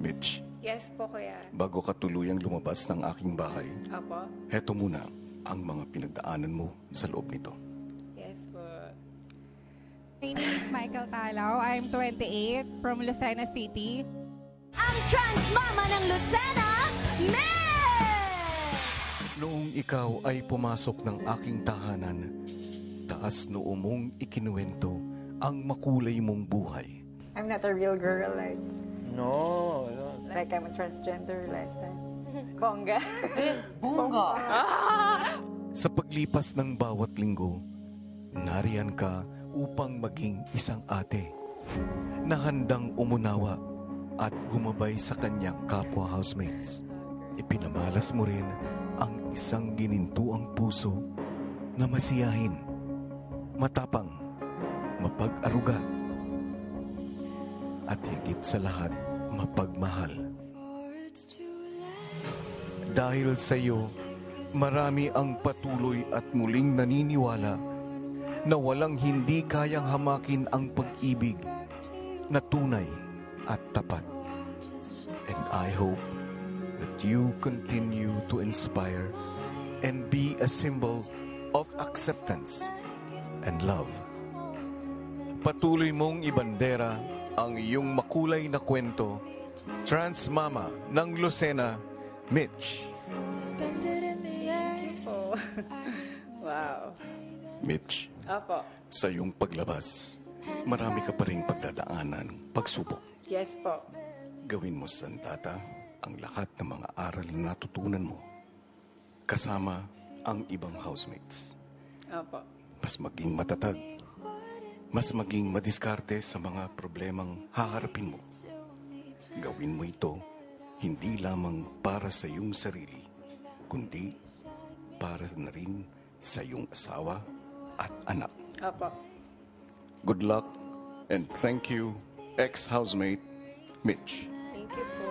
Mitch, Yes po, kuya. bago ka tuluyang lumabas ng aking bahay, Apo. heto muna ang mga pinagdaanan mo sa loob nito. Yes po. My name is Michael Talaw. I'm 28 from Lucena City. Ang trans mama ng Lucena, Miss! Noong ikaw ay pumasok ng aking tahanan, taas noo mong ikinuwento ang makulay mong buhay. I'm not a real girl, No. like I'm a transgender, like that. Bongga. Sa paglipas ng bawat linggo, nariyan ka upang maging isang ate na handang umunawa at gumabay sa kanyang kapwa housemates. Ipinamalas mo rin ang isang ginintuang puso na masiyahin, matapang, mapag-aruga, at higit sa lahat, mapagmahal. Dahil sa iyo, marami ang patuloy at muling naniniwala na walang hindi kayang hamakin ang pag-ibig na tunay at tapat. And I hope that you continue to inspire and be a symbol of acceptance and love. Patuloy mong ibandera ang iyong makulay na kwento, Trans Mama ng Lucena, Mitch. Po. Wow. Mitch, Apo. sa iyong paglabas, marami ka pa rin pagdadaanan, pagsubok. Yes po. Gawin mo sandata ang lahat ng mga aral na natutunan mo, kasama ang ibang housemates. Apo. Mas maging matatag, mas maging madiskarte sa mga problemang haharapin mo. Gawin mo ito hindi lamang para sa iyong sarili, kundi para na rin sa iyong asawa at anak. Apo. Good luck and thank you, ex-housemate Mitch. Thank you po.